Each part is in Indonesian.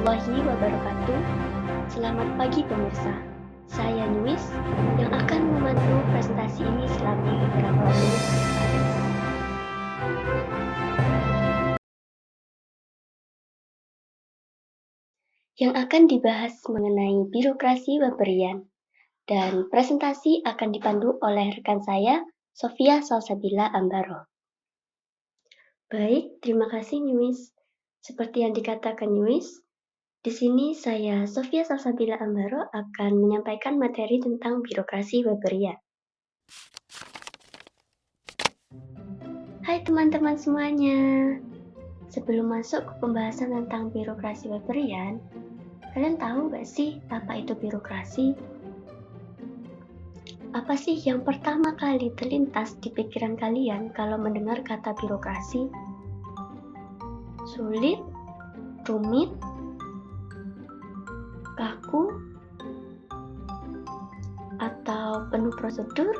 warahmatullahi wabarakatuh. Selamat pagi pemirsa. Saya Nuis yang akan memandu presentasi ini selama beberapa menit ke depan. Yang akan dibahas mengenai birokrasi Weberian, dan presentasi akan dipandu oleh rekan saya, Sofia Salsabila Ambaro. Baik, terima kasih Nuis. Seperti yang dikatakan Nuis, di sini saya, Sofia Salsabila Ambaro, akan menyampaikan materi tentang birokrasi Weberian. Hai teman-teman semuanya. Sebelum masuk ke pembahasan tentang birokrasi Weberian, kalian tahu nggak sih apa itu birokrasi? Apa sih yang pertama kali terlintas di pikiran kalian kalau mendengar kata birokrasi? Sulit? Rumit? Kaku? Atau penuh prosedur?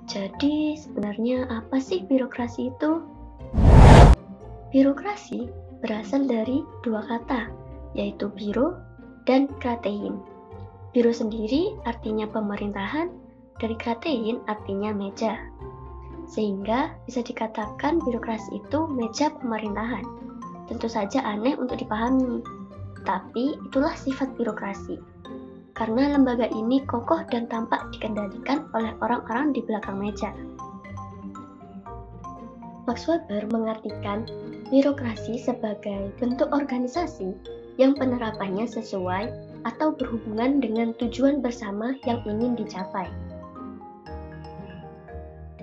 Jadi sebenarnya apa sih birokrasi itu? Birokrasi berasal dari dua kata, yaitu biro dan kratein. Biro sendiri artinya pemerintahan, dan kratein artinya meja. Sehingga bisa dikatakan birokrasi itu meja pemerintahan. Tentu saja aneh untuk dipahami, tapi itulah sifat birokrasi. Karena lembaga ini kokoh dan tampak dikendalikan oleh orang-orang di belakang meja. Max Weber mengartikan birokrasi sebagai bentuk organisasi yang penerapannya sesuai atau berhubungan dengan tujuan bersama yang ingin dicapai.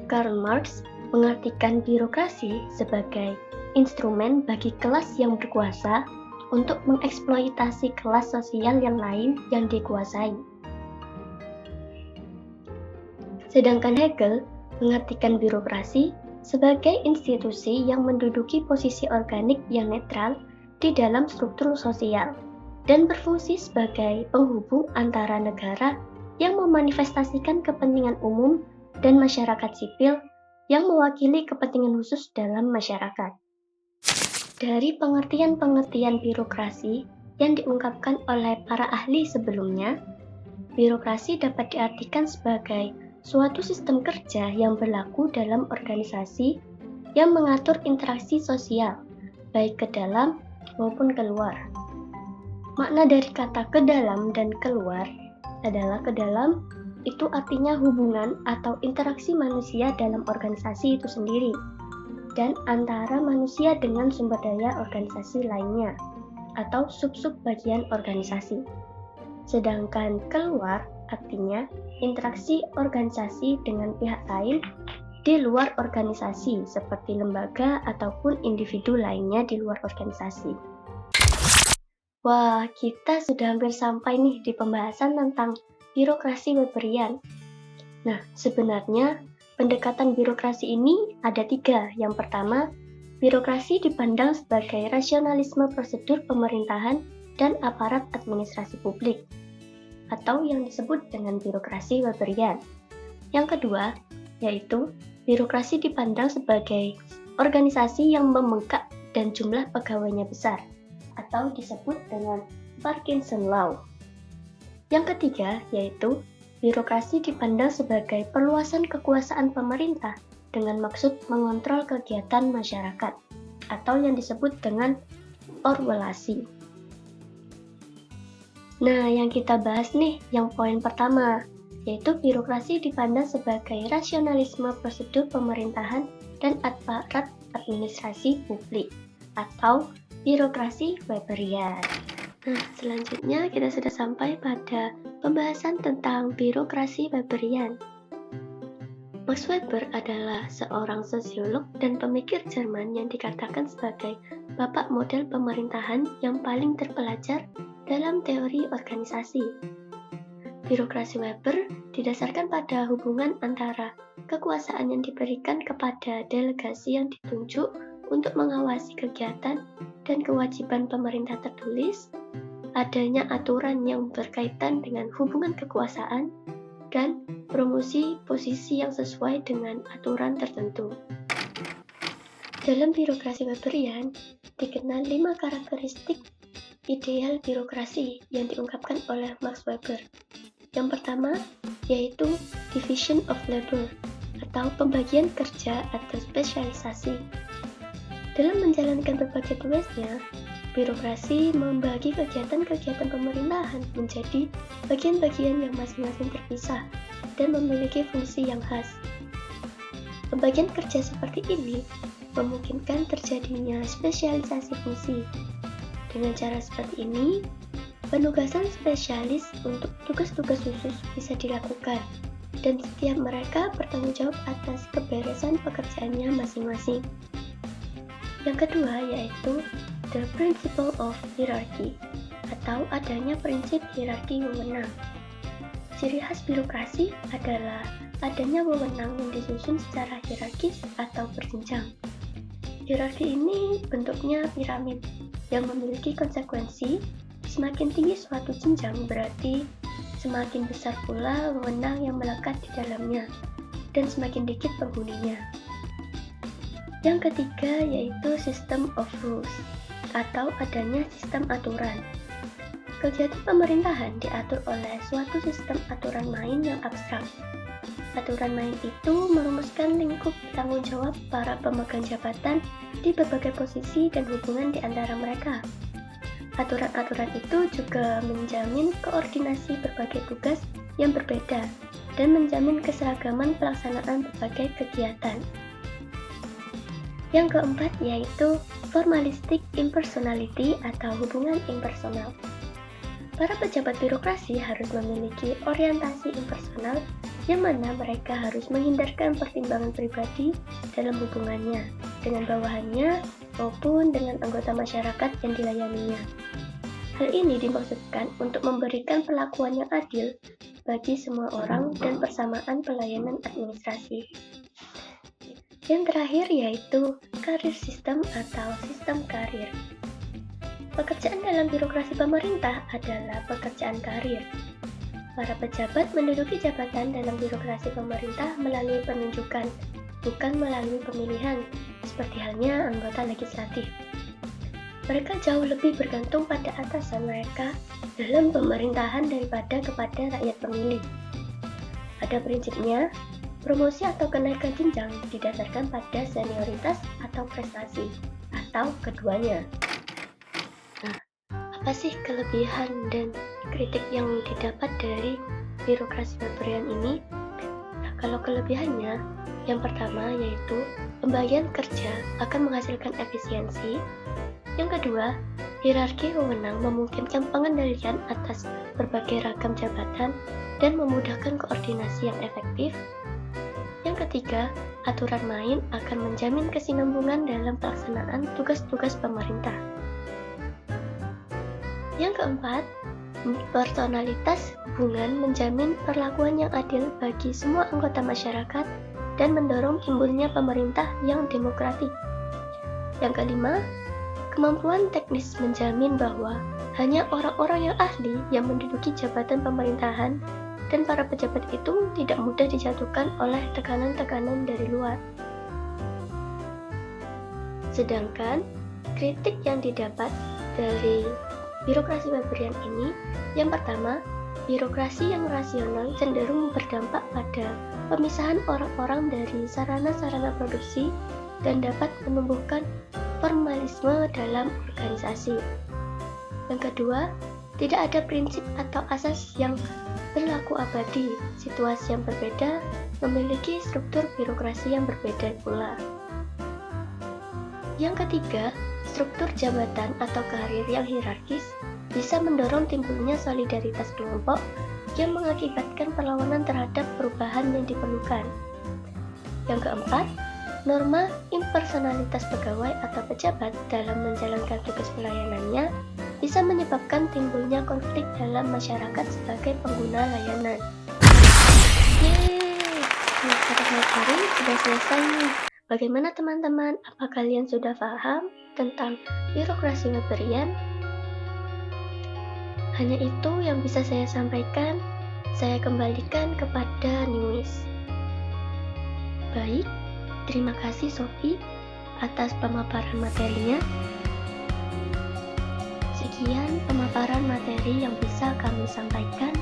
Karl Marx mengartikan birokrasi sebagai instrumen bagi kelas yang berkuasa untuk mengeksploitasi kelas sosial yang lain yang dikuasai. Sedangkan Hegel mengartikan birokrasi sebagai institusi yang menduduki posisi organik yang netral di dalam struktur sosial dan berfungsi sebagai penghubung antara negara yang memanifestasikan kepentingan umum dan masyarakat sipil yang mewakili kepentingan khusus dalam masyarakat. Dari pengertian-pengertian birokrasi yang diungkapkan oleh para ahli sebelumnya, birokrasi dapat diartikan sebagai suatu sistem kerja yang berlaku dalam organisasi yang mengatur interaksi sosial, baik ke dalam maupun keluar. Makna dari kata ke dalam dan keluar adalah ke dalam itu artinya hubungan atau interaksi manusia dalam organisasi itu sendiri, dan antara manusia dengan sumber daya organisasi lainnya, atau sub-sub bagian organisasi. Sedangkan keluar artinya interaksi organisasi dengan pihak lain di luar organisasi, seperti lembaga ataupun individu lainnya di luar organisasi. Wah, kita sudah hampir sampai nih di pembahasan tentang birokrasi Weberian. Nah, sebenarnya pendekatan birokrasi ini ada 3. Yang pertama, birokrasi dipandang sebagai rasionalisme prosedur pemerintahan dan aparat administrasi publik, atau yang disebut dengan birokrasi Weberian. Yang kedua, yaitu birokrasi dipandang sebagai organisasi yang membengkak dan jumlah pegawainya besar, atau disebut dengan Parkinson Law. Yang ketiga, yaitu birokrasi dipandang sebagai perluasan kekuasaan pemerintah dengan maksud mengontrol kegiatan masyarakat, atau yang disebut dengan orwelasi. Nah, yang kita bahas nih, yang poin pertama, yaitu birokrasi dipandang sebagai rasionalisme prosedur pemerintahan dan aparat administrasi publik, atau birokrasi Weberian. Nah, selanjutnya kita sudah sampai pada pembahasan tentang birokrasi Weberian. Max Weber adalah seorang sosiolog dan pemikir Jerman yang dikatakan sebagai bapak model pemerintahan yang paling terpelajar dalam teori organisasi. Birokrasi Weber didasarkan pada hubungan antara kekuasaan yang diberikan kepada delegasi yang ditunjuk untuk mengawasi kegiatan dan kewajiban pemerintah tertulis, adanya aturan yang berkaitan dengan hubungan kekuasaan, dan promosi posisi yang sesuai dengan aturan tertentu. Dalam birokrasi Weberian, dikenal 5 karakteristik ideal birokrasi yang diungkapkan oleh Max Weber. Yang pertama yaitu division of labor atau pembagian kerja atau spesialisasi. Dalam menjalankan berbagai tugasnya, birokrasi membagi kegiatan-kegiatan pemerintahan menjadi bagian-bagian yang masing-masing terpisah dan memiliki fungsi yang khas. Pembagian kerja seperti ini memungkinkan terjadinya spesialisasi fungsi. Dengan cara seperti ini, penugasan spesialis untuk tugas-tugas khusus bisa dilakukan, dan setiap mereka bertanggung jawab atas keberesan pekerjaannya masing-masing. Yang kedua yaitu the principle of hierarchy, atau adanya prinsip hierarki wewenang. Ciri khas birokrasi adalah adanya wewenang yang disusun secara hierarkis atau berjenjang. Hierarki ini bentuknya piramid yang memiliki konsekuensi. Semakin tinggi suatu jenjang berarti semakin besar pula wewenang yang melekat di dalamnya dan semakin dikit penghuninya. Yang ketiga yaitu system of rules atau adanya sistem aturan. Kegiatan pemerintahan diatur oleh suatu sistem aturan main yang abstrak. Aturan main itu merumuskan lingkup tanggung jawab para pemegang jabatan di berbagai posisi dan hubungan di antara mereka. Aturan-aturan itu juga menjamin koordinasi berbagai tugas yang berbeda dan menjamin keseragaman pelaksanaan berbagai kegiatan. Yang keempat yaitu formalistic impersonality atau hubungan impersonal. Para pejabat birokrasi harus memiliki orientasi impersonal yang mana mereka harus menghindarkan pertimbangan pribadi dalam hubungannya dengan bawahannya maupun dengan anggota masyarakat yang dilayaninya. Hal ini dimaksudkan untuk memberikan perlakuan yang adil bagi semua orang dan persamaan pelayanan administrasi. Yang terakhir yaitu career system atau sistem karir. Pekerjaan dalam birokrasi pemerintah adalah pekerjaan karir. Para pejabat menduduki jabatan dalam birokrasi pemerintah melalui penunjukan, bukan melalui pemilihan, seperti halnya anggota legislatif. Mereka jauh lebih bergantung pada atasan mereka dalam pemerintahan daripada kepada rakyat pemilih. Pada prinsipnya, promosi atau kenaikan jenjang didasarkan pada senioritas atau prestasi, atau keduanya. Nah, apa sih kelebihan dan kritik yang didapat dari birokrasi Weberian ini? Nah, kalau kelebihannya, yang pertama yaitu pembagian kerja akan menghasilkan efisiensi. Yang kedua, hierarki wewenang memungkinkan pengendalian atas berbagai ragam jabatan dan memudahkan koordinasi yang efektif. Yang ketiga, aturan main akan menjamin kesinambungan dalam pelaksanaan tugas-tugas pemerintah. Yang keempat, personalitas hubungan menjamin perlakuan yang adil bagi semua anggota masyarakat dan mendorong timbulnya pemerintah yang demokratik. Yang kelima, kemampuan teknis menjamin bahwa hanya orang-orang yang ahli yang menduduki jabatan pemerintahan dan para pejabat itu tidak mudah dijatuhkan oleh tekanan-tekanan dari luar. Sedangkan kritik yang didapat dari birokrasi Weberian ini, yang pertama, birokrasi yang rasional cenderung berdampak pada pemisahan orang-orang dari sarana-sarana produksi dan dapat menumbuhkan formalisme dalam organisasi. Yang kedua, tidak ada prinsip atau asas yang berlaku abadi. Situasi yang berbeda memiliki struktur birokrasi yang berbeda pula. Yang ketiga, struktur jabatan atau karir yang hierarkis bisa mendorong timbulnya solidaritas kelompok yang mengakibatkan perlawanan terhadap perubahan yang diperlukan. Yang keempat, norma impersonalitas pegawai atau pejabat dalam menjalankan tugas pelayanannya bisa menyebabkan timbulnya konflik dalam masyarakat sebagai pengguna layanan. Yeay, kata hari sudah selesai nih. Bagaimana teman-teman? Apa kalian sudah paham tentang birokrasi Weberian? Hanya itu yang bisa saya sampaikan. Saya kembalikan kepada Niwis. Baik, terima kasih Sofi atas pemaparan materinya. Sekian pemaparan materi yang bisa kami sampaikan.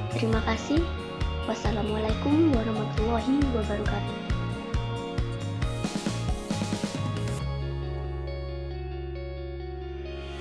Terima kasih. Wassalamualaikum warahmatullahi wabarakatuh.